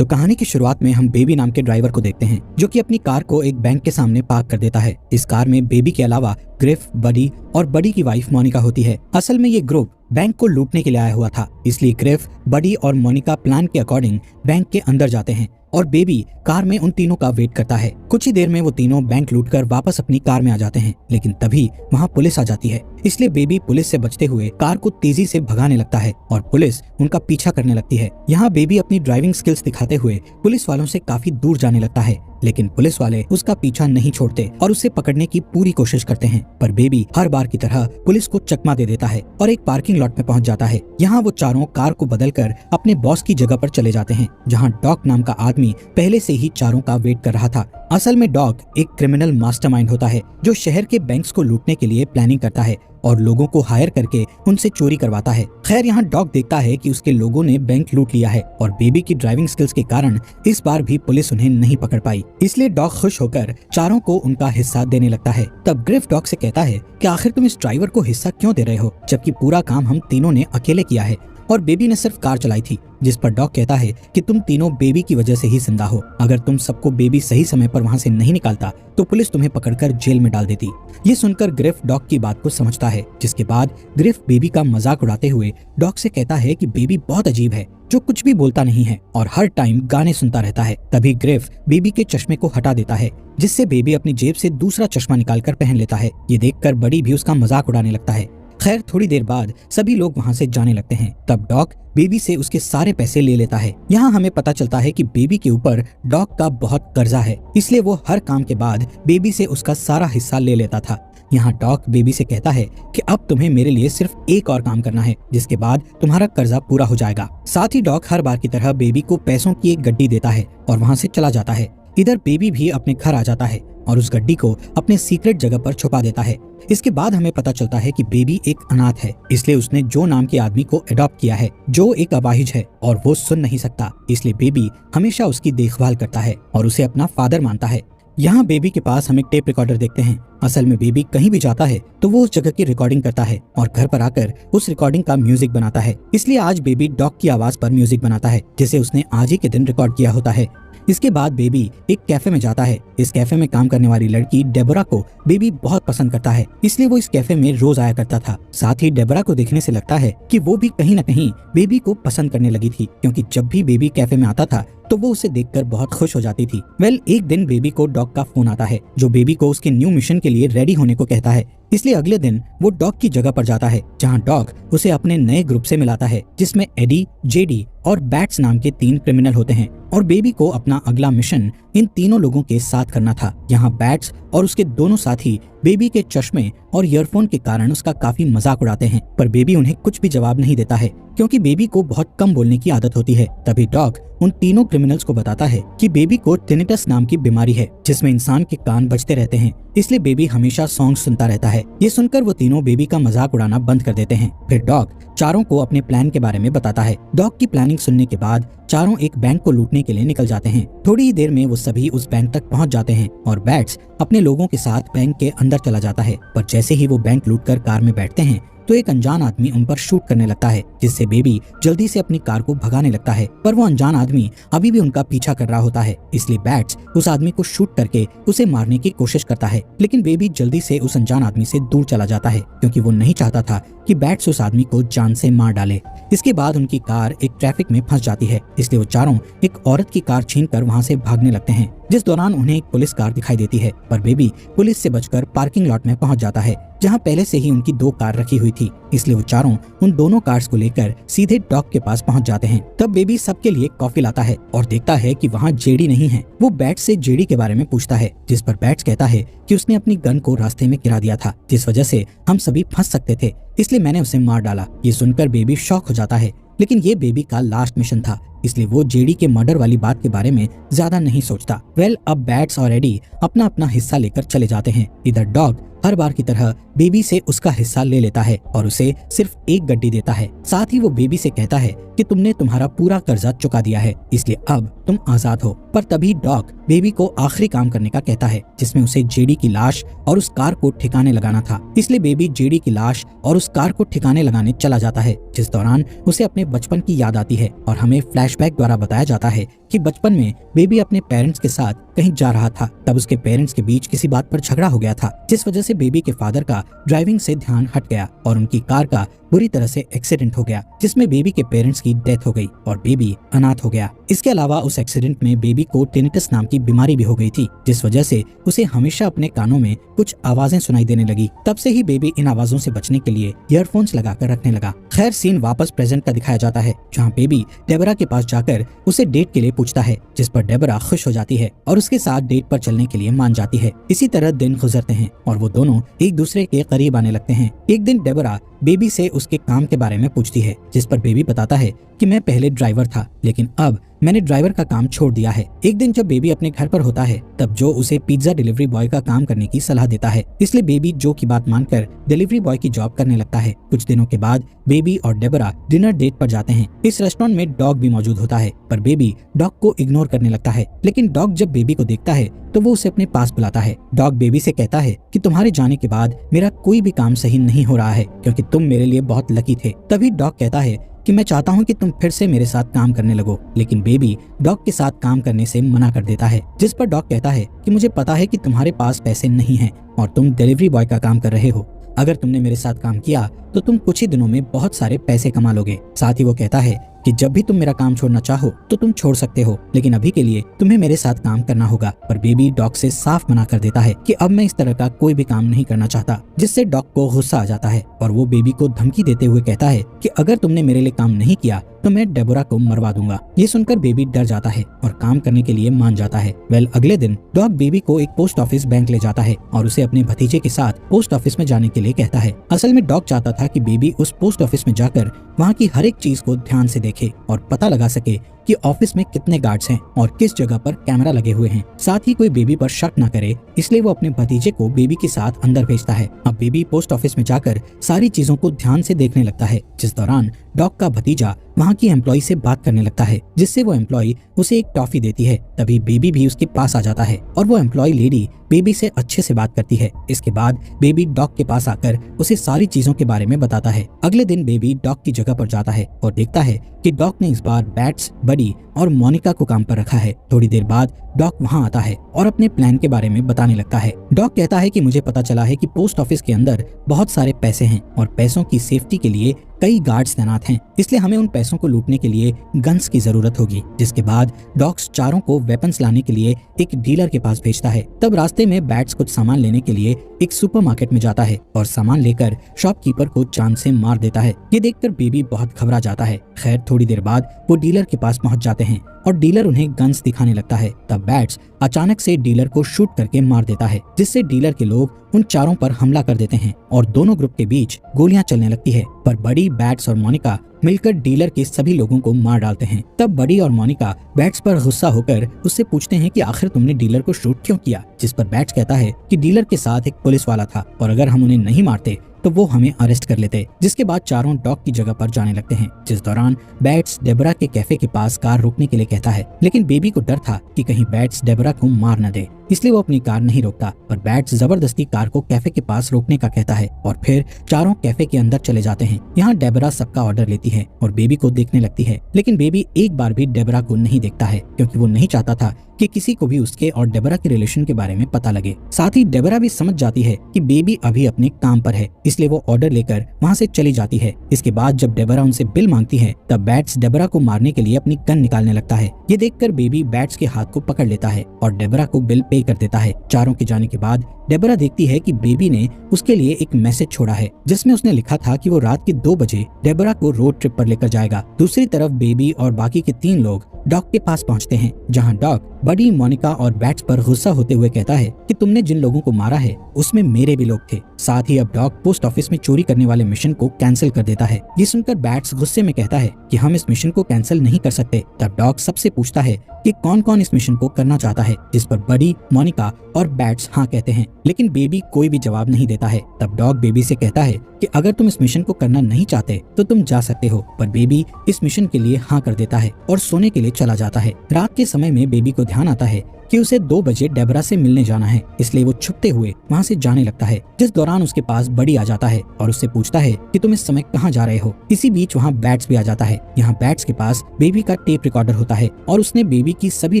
तो कहानी की शुरुआत में हम बेबी नाम के ड्राइवर को देखते हैं, जो कि अपनी कार को एक बैंक के सामने पार्क कर देता है। इस कार में बेबी के अलावा ग्रिफ, बडी और बडी की वाइफ मोनिका होती है। असल में ये ग्रुप बैंक को लूटने के लिए आया हुआ था, इसलिए ग्रिफ, बडी और मोनिका प्लान के अकॉर्डिंग बैंक के अंदर जाते हैं और बेबी कार में उन तीनों का वेट करता है। कुछ ही देर में वो तीनों बैंक लूटकर वापस अपनी कार में आ जाते हैं, लेकिन तभी वहाँ पुलिस आ जाती है। इसलिए बेबी पुलिस से बचते हुए कार को तेजी से भगाने लगता है और पुलिस उनका पीछा करने लगती है। यहाँ बेबी अपनी ड्राइविंग स्किल्स दिखाते हुए पुलिस वालों से काफी दूर जाने लगता है, लेकिन पुलिस वाले उसका पीछा नहीं छोड़ते और उसे पकड़ने की पूरी कोशिश करते हैं। पर बेबी हर बार की तरह पुलिस को चकमा दे देता है और एक पार्किंग लॉट में पहुंच जाता है। यहाँ वो चारों कार को बदलकर अपने बॉस की जगह पर चले जाते हैं, जहाँ डॉग नाम का आदमी पहले से ही चारों का वेट कर रहा था। असल में डॉग एक क्रिमिनल मास्टरमाइंड होता है, जो शहर के बैंक्स को लूटने के लिए प्लानिंग करता है और लोगों को हायर करके उनसे चोरी करवाता है। खैर, यहाँ डॉग देखता है कि उसके लोगों ने बैंक लूट लिया है और बेबी की ड्राइविंग स्किल्स के कारण इस बार भी पुलिस उन्हें नहीं पकड़ पाई। इसलिए डॉग खुश होकर चारों को उनका हिस्सा देने लगता है। तब ग्रिफ डॉग से कहता है कि आखिर तुम इस ड्राइवर को हिस्सा क्यों दे रहे हो, जबकि पूरा काम हम तीनों ने अकेले किया है और बेबी ने सिर्फ कार चलाई थी। जिस पर डॉग कहता है कि तुम तीनों बेबी की वजह से ही जिंदा हो। अगर तुम सबको बेबी सही समय पर वहाँ से नहीं निकालता तो पुलिस तुम्हें पकड़कर जेल में डाल देती। ये सुनकर ग्रिफ डॉग की बात को समझता है, जिसके बाद ग्रिफ बेबी का मजाक उड़ाते हुए डॉग से कहता है कि बेबी बहुत अजीब है, जो कुछ भी बोलता नहीं है और हर टाइम गाने सुनता रहता है। तभी ग्रिफ बेबी के चश्मे को हटा देता है, जिससे बेबी अपनी जेब से दूसरा चश्मा निकालकर पहन लेता है। ये देखकर बड़ी भी उसका मजाक उड़ाने लगता है। खैर, थोड़ी देर बाद सभी लोग वहाँ से जाने लगते हैं। तब डॉग बेबी से उसके सारे पैसे ले लेता है। यहाँ हमें पता चलता है कि बेबी के ऊपर डॉग का बहुत कर्जा है, इसलिए वो हर काम के बाद बेबी से उसका सारा हिस्सा ले लेता था। यहाँ डॉग बेबी से कहता है कि अब तुम्हें मेरे लिए सिर्फ एक और काम करना है, जिसके बाद तुम्हारा कर्जा पूरा हो जाएगा। साथ ही डॉग हर बार की तरह बेबी को पैसों की एक गड्डी देता है और वहाँ से चला जाता है। इधर बेबी भी अपने घर आ जाता है और उस गड्डी को अपने सीक्रेट जगह पर छुपा देता है। इसके बाद हमें पता चलता है कि बेबी एक अनाथ है, इसलिए उसने जो नाम के आदमी को अडॉप्ट किया है, जो एक अपाहिज है और वो सुन नहीं सकता। इसलिए बेबी हमेशा उसकी देखभाल करता है और उसे अपना फादर मानता है। यहाँ बेबी के पास हम एक टेप रिकॉर्डर देखते हैं। असल में बेबी कहीं भी जाता है तो वो उस जगह की रिकॉर्डिंग करता है और घर पर आकर उस रिकॉर्डिंग का म्यूजिक बनाता है। इसलिए आज बेबी डॉग की आवाज पर म्यूजिक बनाता है, जिसे उसने आज ही के दिन रिकॉर्ड किया होता है। इसके बाद बेबी एक कैफे में जाता है। इस कैफे में काम करने वाली लड़की डेबोरा को बेबी बहुत पसंद करता है, इसलिए वो इस कैफे में रोज आया करता था। साथ ही डेबोरा को देखने से लगता है कि वो भी कहीं न कहीं बेबी को पसंद करने लगी थी, क्योंकि जब भी बेबी कैफे में आता था तो वो उसे देखकर बहुत खुश हो जाती थी। एक दिन बेबी को डॉग का फोन आता है, जो बेबी को उसके न्यू मिशन के लिए रेडी होने को कहता है। इसलिए अगले दिन वो डॉग की जगह पर जाता है, जहाँ डॉग उसे अपने नए ग्रुप से मिलाता है, जिसमें एडी, जेडी और बैट्स नाम के 3 क्रिमिनल होते हैं और बेबी को अपना अगला मिशन इन तीनों लोगों के साथ करना था। यहाँ बैट्स और उसके दोनों साथी बेबी के चश्मे और ईयरफोन के कारण उसका काफी मजाक उड़ाते हैं, पर बेबी उन्हें कुछ भी जवाब नहीं देता है, क्योंकि बेबी को बहुत कम बोलने की आदत होती है। तभी डॉग उन तीनों क्रिमिनल्स को बताता है कि बेबी को टिनिटस नाम की बीमारी है, जिसमें इंसान के कान बजते रहते हैं, इसलिए बेबी हमेशा सॉन्ग सुनता रहता है। ये सुनकर वो तीनों बेबी का मजाक उड़ाना बंद कर देते हैं। फिर डॉग चारों को अपने प्लान के बारे में बताता है। डॉग की प्लानिंग सुनने के बाद चारों एक बैंक को लूटने के लिए निकल जाते हैं। थोड़ी ही देर में वो सभी उस बैंक तक पहुंच जाते हैं और बैट्स अपने लोगों के साथ बैंक के अंदर चला जाता है। पर जैसे ही वो बैंक लूटकर कार में बैठते हैं तो एक अनजान आदमी उन पर शूट करने लगता है, जिससे बेबी जल्दी से अपनी कार को भगाने लगता है। पर वो अनजान आदमी अभी भी उनका पीछा कर रहा होता है, इसलिए बैट्स उस आदमी को शूट करके उसे मारने की कोशिश करता है। लेकिन बेबी जल्दी से उस अनजान आदमी से दूर चला जाता है, क्योंकि वो नहीं चाहता था कि बैट्स उस आदमी को जान से मार डाले। इसके बाद उनकी कार एक ट्रैफिक में फंस जाती है, इसलिए वो चारों एक औरत की कार छीनकर वहाँ से भागने लगते हैं, जिस दौरान उन्हें एक पुलिस कार दिखाई देती है। पर बेबी पुलिस से बचकर पार्किंग लॉट में पहुंच जाता है, जहां पहले से ही उनकी 2 कार रखी हुई थी। इसलिए वो चारों उन दोनों कार्स को लेकर सीधे डॉग के पास पहुंच जाते हैं। तब बेबी सबके लिए कॉफी लाता है और देखता है कि वहां जेडी नहीं है। वो बैट्स से जेडी के बारे में पूछता है, जिस पर बैट्स कहता है कि उसने अपनी गन को रास्ते में गिरा दिया था, जिस वजह से हम सभी फंस सकते थे, इसलिए मैंने उसे मार डाला। ये सुनकर बेबी शॉक हो जाता है, लेकिन ये बेबी का लास्ट मिशन था, इसलिए वो जेडी के मर्डर वाली बात के बारे में ज्यादा नहीं सोचता। अब बैट्स और एडी अपना अपना हिस्सा लेकर चले जाते हैं। इधर डॉग हर बार की तरह बेबी से उसका हिस्सा ले लेता है और उसे सिर्फ एक गड्डी देता है। साथ ही वो बेबी से कहता है कि तुमने तुम्हारा पूरा कर्जा चुका दिया है, इसलिए अब तुम आजाद हो। पर तभी डॉग बेबी को आखिरी काम करने का कहता है, जिसमें उसे जेडी की लाश और उस कार को ठिकाने लगाना था। इसलिए बेबी जेडी की लाश और उस कार को ठिकाने लगाने चला जाता है, जिस दौरान उसे अपने बचपन की याद आती है और हमें फ्लैशबैक द्वारा बताया जाता है कि बचपन में बेबी अपने पेरेंट्स के साथ कहीं जा रहा था। तब उसके पेरेंट्स के बीच किसी बात पर झगड़ा हो गया था, जिस वजह से बेबी के फादर का ड्राइविंग से ध्यान हट गया और उनकी कार का बुरी तरह से एक्सीडेंट हो गया, जिसमें बेबी के पेरेंट्स की डेथ हो गई और बेबी अनाथ हो गया। इसके अलावा उस एक्सीडेंट में बेबी को टिनिटस नाम की बीमारी भी हो गई थी, जिस वजह से उसे हमेशा अपने कानों में कुछ आवाजें सुनाई देने लगी। तब से ही बेबी इन आवाजों से बचने के लिए ईयरफोन्स लगाकर रखने लगा। खैर, सीन वापस प्रेजेंट का दिखाया जाता है, जहाँ बेबी डेबरा के पास जाकर उसे डेट के लिए पूछता है, जिस पर डेबरा खुश हो जाती है और उसके साथ डेट पर चलने के लिए मान जाती है। इसी तरह दिन गुजरते हैं और वो दोनों एक दूसरे के करीब आने लगते हैं। एक दिन डेबरा बेबी से उसके काम के बारे में पूछती है, जिस पर बेबी बताता है कि मैं पहले ड्राइवर था, लेकिन अब मैंने ड्राइवर का काम छोड़ दिया है। एक दिन जब बेबी अपने घर पर होता है, तब जो उसे पिज्जा डिलीवरी बॉय का काम करने की सलाह देता है, इसलिए बेबी जो की बात मानकर डिलीवरी बॉय की जॉब करने लगता है। कुछ दिनों के बाद बेबी और डेबरा डिनर डेट पर जाते हैं। इस रेस्टोरेंट में डॉग भी मौजूद होता है, पर बेबी डॉग को इग्नोर करने लगता है। लेकिन डॉग जब बेबी को देखता है तो वो उसे अपने पास बुलाता है। डॉग बेबी से कहता है कि तुम्हारे जाने के बाद मेरा कोई भी काम सही नहीं हो रहा है, क्योंकि तुम मेरे लिए बहुत लकी थे। तभी डॉग कहता है कि मैं चाहता हूँ कि तुम फिर से मेरे साथ काम करने लगो, लेकिन बेबी डॉग के साथ काम करने से मना कर देता है, जिस पर डॉग कहता है कि मुझे पता है कि तुम्हारे पास पैसे नहीं हैं और तुम डिलीवरी बॉय का काम कर रहे हो। अगर तुमने मेरे साथ काम किया तो तुम कुछ ही दिनों में बहुत सारे पैसे कमा लोगे। साथ ही वो कहता है कि जब भी तुम मेरा काम छोड़ना चाहो तो तुम छोड़ सकते हो, लेकिन अभी के लिए तुम्हें मेरे साथ काम करना होगा। पर बेबी डॉग से साफ मना कर देता है कि अब मैं इस तरह का कोई भी काम नहीं करना चाहता, जिससे डॉग को गुस्सा आ जाता है और वो बेबी को धमकी देते हुए कहता है कि अगर तुमने मेरे लिए काम नहीं किया तो मैं डेबोरा को मरवा दूंगा। ये सुनकर बेबी डर जाता है और काम करने के लिए मान जाता है। अगले दिन डॉग बेबी को एक पोस्ट ऑफिस बैंक ले जाता है और उसे अपने भतीजे के साथ पोस्ट ऑफिस में जाने के लिए कहता है। असल में डॉग चाहता था कि बेबी उस पोस्ट ऑफिस में जाकर वहाँ की हर एक चीज को ध्यान से देखे और पता लगा सके कि ऑफिस में कितने गार्ड्स हैं और किस जगह पर कैमरा लगे हुए हैं। साथ ही कोई बेबी पर शक न करे, इसलिए वो अपने भतीजे को बेबी के साथ अंदर भेजता है। अब बेबी पोस्ट ऑफिस में जाकर सारी चीजों को ध्यान से देखने लगता है, जिस दौरान डॉग का भतीजा वहाँ की एम्प्लॉय से बात करने लगता है, जिससे वो एम्प्लॉय उसे एक टॉफी देती है। तभी बेबी भी उसके पास आ जाता है और वो एम्प्लॉय लेडी बेबी से अच्छे से बात करती है। इसके बाद बेबी डॉग के पास आकर उसे सारी चीजों के बारे में बताता है। अगले दिन बेबी डॉग की जगह पर जाता है और देखता है कि डॉग ने इस बार बैट्स, बडी और मोनिका को काम पर रखा है। थोड़ी देर बाद डॉग वहाँ आता है और अपने प्लान के बारे में बताने लगता है। डॉग कहता है कि मुझे पता चला है कि पोस्ट ऑफिस के अंदर बहुत सारे पैसे हैं और पैसों की सेफ्टी के लिए कई गार्ड्स तैनात हैं, इसलिए हमें उन पैसों को लूटने के लिए गन्स की जरूरत होगी। जिसके बाद डॉग्स चारों को वेपन्स लाने के लिए एक डीलर के पास भेजता है। तब रास्ते में बैट्स कुछ सामान लेने के लिए एक सुपरमार्केट में जाता है और सामान लेकर शॉपकीपर को चांद से मार देता है। ये देखकर बेबी बहुत घबरा जाता है। खैर, थोड़ी देर बाद वो डीलर के पास पहुंच जाते हैं और डीलर उन्हें गन्स दिखाने लगता है। तब बैट्स अचानक से डीलर को शूट करके मार देता है, जिससे डीलर के लोग उन चारों पर हमला कर देते हैं और दोनों ग्रुप के बीच गोलियां चलने लगती है। पर बडी, बैट्स और मोनिका मिलकर डीलर के सभी लोगों को मार डालते हैं। तब बडी और मोनिका बैट्स पर गुस्सा होकर उससे पूछते हैं कि आखिर तुमने डीलर को शूट क्यों किया, जिस पर बैट्स कहता है कि डीलर के साथ एक पुलिस वाला था और अगर हम उन्हें नहीं मारते तो वो हमें अरेस्ट कर लेते। जिसके बाद चारों डॉग की जगह पर जाने लगते हैं, जिस दौरान बैट्स डेबरा के कैफे के पास कार रोकने के लिए कहता है, लेकिन बेबी को डर था कि कहीं बैट्स डेबरा को मार न दे, इसलिए वो अपनी कार नहीं रोकता। पर बैट्स जबरदस्ती कार को कैफे के पास रोकने का कहता है और फिर चारों कैफे के अंदर चले जाते हैं। यहाँ डेबरा सबका ऑर्डर लेती है और बेबी को देखने लगती है, लेकिन बेबी एक बार भी डेबरा को नहीं देखता है, क्योंकि वो नहीं चाहता था कि किसी को भी उसके और डेबरा के रिलेशन के बारे में पता लगे। साथ ही डेबरा भी समझ जाती है कि बेबी अभी अपने काम पर है, इसलिए वो ऑर्डर लेकर वहाँ से चली जाती है। इसके बाद जब डेबरा उनसे बिल मांगती है, तब बैट्स डेबरा को मारने के लिए अपनी गन निकालने लगता है। ये देखकर बेबी बैट्स के हाथ को पकड़ लेता है और डेबरा को बिल पे कर देता है। चारों के जाने के बाद डेबरा देखती है कि बेबी ने उसके लिए एक मैसेज छोड़ा है, जिसमें उसने लिखा था कि वो रात के 2 बजे डेबरा को रोड ट्रिप पर लेकर जाएगा। दूसरी तरफ बेबी और बाकी के 3 लोग डॉग के पास पहुंचते हैं, जहां डॉग बडी, मोनिका और बैट्स पर गुस्सा होते हुए कहता है कि तुमने जिन लोगों को मारा है उसमें मेरे भी लोग थे। साथ ही अब डॉग पोस्ट ऑफिस में चोरी करने वाले मिशन को कैंसिल कर देता है। ये सुनकर बैट्स गुस्से में कहता है कि हम इस मिशन को कैंसिल नहीं कर सकते। तब डॉग सबसे पूछता है कि कौन कौन इस मिशन को करना चाहता है, जिस पर बडी, मोनिका और बैट्स हाँ कहते हैं, लेकिन बेबी कोई भी जवाब नहीं देता है। तब डॉग बेबी से कहता है कि अगर तुम इस मिशन को करना नहीं चाहते तो तुम जा सकते हो, पर बेबी इस मिशन के लिए हाँ कर देता है और सोने के लिए चला जाता है। रात के समय में बेबी को ध्यान आता है कि उसे 2 बजे डेबरा से मिलने जाना है, इसलिए वो छुपते हुए वहाँ से जाने लगता है। जिस दौरान उसके पास बडी आ जाता है और उससे पूछता है कि तुम इस समय कहाँ जा रहे हो। इसी बीच वहाँ बैट्स भी आ जाता है। यहाँ बैट्स के पास बेबी का टेप रिकॉर्डर होता है और उसने बेबी की सभी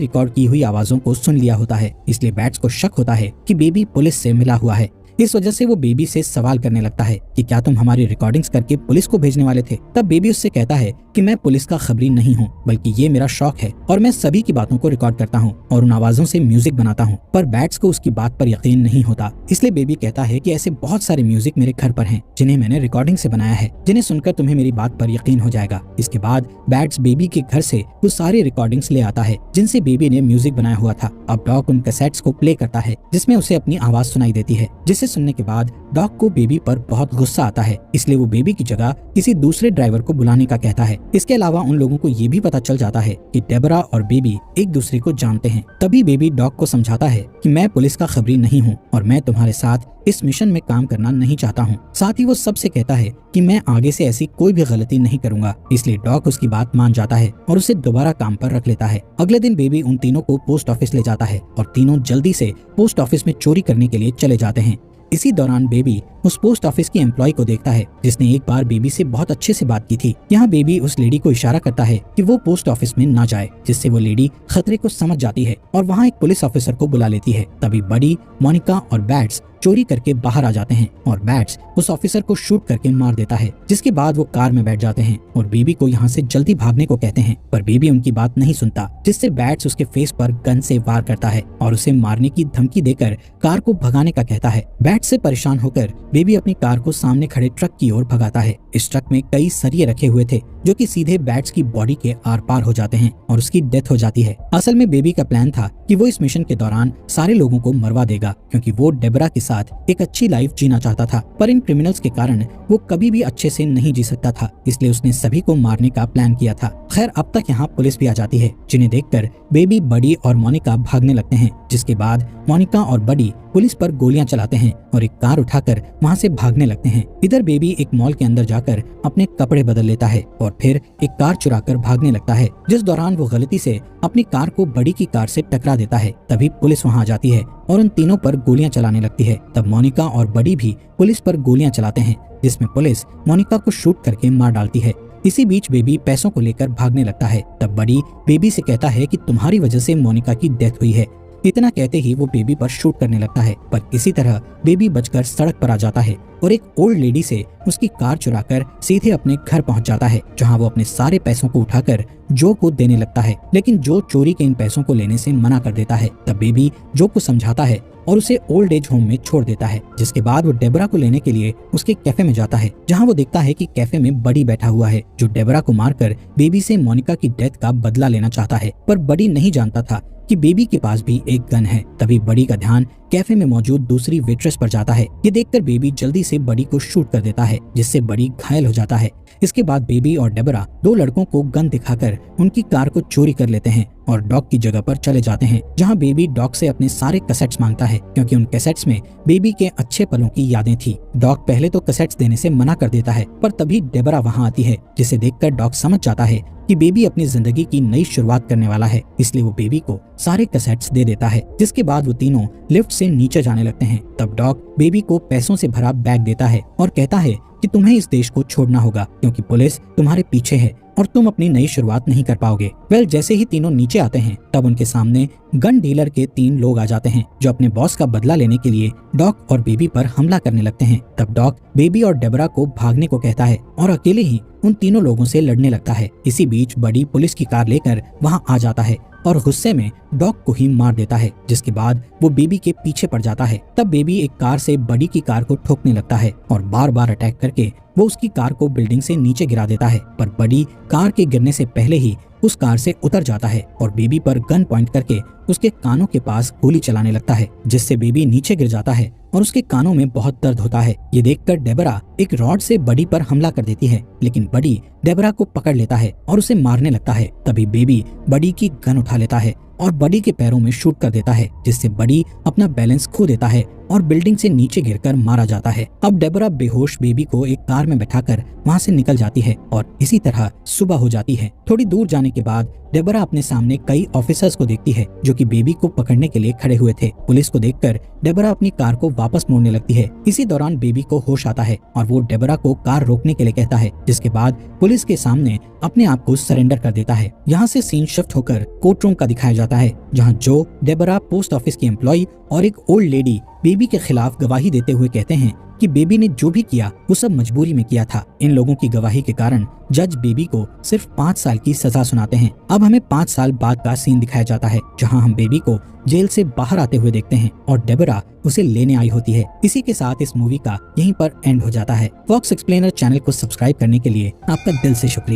रिकॉर्ड की हुई आवाजों को सुन लिया होता है, इसलिए बैट्स को शक होता है कि बेबी पुलिस से मिला हुआ है। इस वजह से वो बेबी से सवाल करने लगता है कि क्या तुम हमारी रिकॉर्डिंग्स करके पुलिस को भेजने वाले थे। तब बेबी उससे कहता है कि मैं पुलिस का खबरी नहीं हूँ, बल्कि ये मेरा शौक है और मैं सभी की बातों को रिकॉर्ड करता हूँ और उन आवाजों से म्यूजिक बनाता हूँ। पर बैट्स को उसकी बात पर यकीन नहीं होता, इसलिए बेबी कहता है कि ऐसे बहुत सारे म्यूजिक मेरे घर पर हैं जिन्हें मैंने रिकॉर्डिंग से बनाया है, जिन्हें सुनकर तुम्हें मेरी बात पर यकीन हो जाएगा। इसके बाद बैट्स बेबी के घर से वो सारी रिकॉर्डिंग्स ले आता है जिनसे बेबी ने म्यूजिक बनाया हुआ था। अब डॉग उन कैसेट्स को प्ले करता है जिसमें उसे अपनी आवाज सुनाई देती है, जिसे सुनने के बाद डॉग को बेबी पर बहुत गुस्सा आता है, इसलिए वो बेबी की जगह किसी दूसरे ड्राइवर को बुलाने का कहता है। इसके अलावा उन लोगों को ये भी पता चल जाता है कि डेबरा और बेबी एक दूसरे को जानते हैं। तभी बेबी डॉग को समझाता है कि मैं पुलिस का खबरी नहीं हूँ और मैं तुम्हारे साथ इस मिशन में काम करना नहीं चाहता हूँ। साथ ही वो सबसे कहता है कि मैं आगे से ऐसी कोई भी गलती नहीं करूंगा, इसलिए डॉग उसकी बात मान जाता है और उसे दोबारा काम पर रख लेता है। अगले दिन बेबी उन तीनों को पोस्ट ऑफिस ले जाता है और तीनों जल्दी से पोस्ट ऑफिस में चोरी करने के लिए चले जाते हैं। इसी दौरान बेबी उस पोस्ट ऑफिस की एम्प्लॉय को देखता है जिसने एक बार बेबी से बहुत अच्छे से बात की थी। यहाँ बेबी उस लेडी को इशारा करता है कि वो पोस्ट ऑफिस में ना जाए, जिससे वो लेडी खतरे को समझ जाती है और वहाँ एक पुलिस ऑफिसर को बुला लेती है। तभी बडी, मोनिका और बैट्स चोरी करके बाहर आ जाते हैं और बैट्स उस ऑफिसर को शूट करके मार देता है, जिसके बाद वो कार में बैठ जाते हैं और बेबी को यहाँ से जल्दी भागने को कहते हैं, पर बेबी उनकी बात नहीं सुनता, जिससे बैट्स उसके फेस पर गन से वार करता है और उसे मारने की धमकी देकर कार को भगाने का कहता है। बैट्स से परेशान होकर बेबी अपनी कार को सामने खड़े ट्रक की ओर भगाता है। इस ट्रक में कई सरिये रखे हुए थे जो कि सीधे बैट्स की बॉडी के आर पार हो जाते हैं और उसकी डेथ हो जाती है। असल में बेबी का प्लान था कि वो इस मिशन के दौरान सारे लोगों को मरवा देगा, क्योंकि वो डेबरा के साथ एक अच्छी लाइफ जीना चाहता था, पर इन क्रिमिनल्स के कारण वो कभी भी अच्छे से नहीं जी सकता था, इसलिए उसने सभी को मारने का प्लान किया था। खैर, अब तक यहाँ पुलिस भी आ जाती है, जिन्हें देखकर बेबी, बडी और मोनिका भागने लगते हैं, जिसके बाद मोनिका और बडी पुलिस पर गोलियां चलाते हैं और एक कार उठाकर वहां से भागने लगते हैं। इधर बेबी एक मॉल के अंदर जाकर अपने कपड़े बदल लेता है और फिर एक कार चुराकर भागने लगता है, जिस दौरान वो गलती से अपनी कार को बडी की कार से टकरा देता है। तभी पुलिस वहां आ जाती है और उन तीनों पर गोलियां चलाने लगती है। तब मोनिका और बडी भी पुलिस पर गोलियां चलाते हैं, जिसमें पुलिस मोनिका को शूट करके मार डालती है। इसी बीच बेबी पैसों को लेकर भागने लगता है। तब बडी बेबी से कहता है कि तुम्हारी वजह से मोनिका की डेथ हुई है। इतना कहते ही वो बेबी पर शूट करने लगता है, पर किसी तरह बेबी बचकर सड़क पर आ जाता है और एक ओल्ड लेडी से उसकी कार चुराकर सीधे अपने घर पहुंच जाता है, जहां वो अपने सारे पैसों को उठाकर जो को देने लगता है, लेकिन जो चोरी के इन पैसों को लेने से मना कर देता है। तब बेबी जो को समझाता है और उसे ओल्ड एज होम में छोड़ देता है, जिसके बाद वो डेबरा को लेने के लिए उसके कैफे में जाता है, जहां वो देखता है कि कैफे में बडी बैठा हुआ है, जो डेबरा को मारकर बेबी से मोनिका की डेथ का बदला लेना चाहता है। पर बडी नहीं जानता था कि बेबी के पास भी एक गन है। तभी बडी का ध्यान कैफे में मौजूद दूसरी वेट्रेस पर जाता है। ये देखकर बेबी जल्दी से बडी को शूट कर देता है, जिससे बडी घायल हो जाता है। इसके बाद बेबी और डेबरा दो लड़कों को गन दिखाकर उनकी कार को चोरी कर लेते हैं और डॉग की जगह पर चले जाते हैं, जहां बेबी डॉग से अपने सारे कैसेट्स मांगता है, क्योंकि उन कैसेट्स में बेबी के अच्छे पलों की यादें थी। डॉग पहले तो कैसेट्स देने से मना कर देता है, पर तभी डेबरा वहां आती है, जिसे देखकर डॉग समझ जाता है कि बेबी अपनी जिंदगी की नई शुरुआत करने वाला है, इसलिए वो बेबी को सारे कैसेट्स दे देता है। जिसके बाद वो तीनों लिफ्ट से नीचे जाने लगते हैं। तब डॉग बेबी को पैसों से भरा बैग देता है और कहता है कि तुम्हें इस देश को छोड़ना होगा, क्योंकि पुलिस तुम्हारे पीछे है और तुम अपनी नई शुरुआत नहीं कर पाओगे। जैसे ही तीनों नीचे आते हैं, तब उनके सामने गन डीलर के 3 लोग आ जाते हैं, जो अपने बॉस का बदला लेने के लिए डॉग और बेबी पर हमला करने लगते हैं। तब डॉग बेबी और डेबरा को भागने को कहता है और अकेले ही उन तीनों लोगों से लड़ने लगता है। इसी बीच बडी पुलिस की कार लेकर वहां आ जाता है और गुस्से में डॉग को ही मार देता है, जिसके बाद वो बेबी के पीछे पड़ जाता है। तब बेबी एक कार से बडी की कार को ठोकने लगता है और बार बार अटैक करके वो उसकी कार को बिल्डिंग से नीचे गिरा देता है, पर बडी कार के गिरने से पहले ही उस कार से उतर जाता है और बेबी पर गन पॉइंट करके उसके कानों के पास गोली चलाने लगता है, जिससे बेबी नीचे गिर जाता है और उसके कानों में बहुत दर्द होता है। ये देखकर डेबरा एक रॉड से बडी पर हमला कर देती है, लेकिन बडी डेबरा को पकड़ लेता है और उसे मारने लगता है। तभी बेबी बडी की गन उठा लेता है और बडी के पैरों में शूट कर देता है, जिससे बडी अपना बैलेंस खो देता है और बिल्डिंग से नीचे गिरकर मारा जाता है। अब डेबोरा बेहोश बेबी को एक कार में बैठाकर वहाँ से निकल जाती है और इसी तरह सुबह हो जाती है। थोड़ी दूर जाने के बाद डेबोरा अपने सामने कई ऑफिसर्स को देखती है जो कि बेबी को पकड़ने के लिए खड़े हुए थे। पुलिस को देखकर डेबोरा अपनी कार को वापस मोड़ने लगती है। इसी दौरान बेबी को होश आता है और वो डेबोरा को कार रोकने के लिए कहता है, जिसके बाद पुलिस के सामने अपने आप को सरेंडर कर देता है। यहाँ से सीन शिफ्ट होकर कोर्ट रूम का दिखाया जाता है, जहाँ जो, डेबोरा, पोस्ट ऑफिस की एम्प्लॉय और एक ओल्ड लेडी बेबी के खिलाफ गवाही देते हुए कहते हैं कि बेबी ने जो भी किया वो सब मजबूरी में किया था। इन लोगों की गवाही के कारण जज बेबी को सिर्फ 5 साल की सजा सुनाते हैं। अब हमें 5 साल बाद का सीन दिखाया जाता है, जहां हम बेबी को जेल से बाहर आते हुए देखते हैं और डेबोरा उसे लेने आई होती है। इसी के साथ इस मूवी का यहीं पर एंड हो जाता है। फॉक्स एक्सप्लेनर चैनल को सब्सक्राइब करने के लिए आपका दिल से शुक्रिया।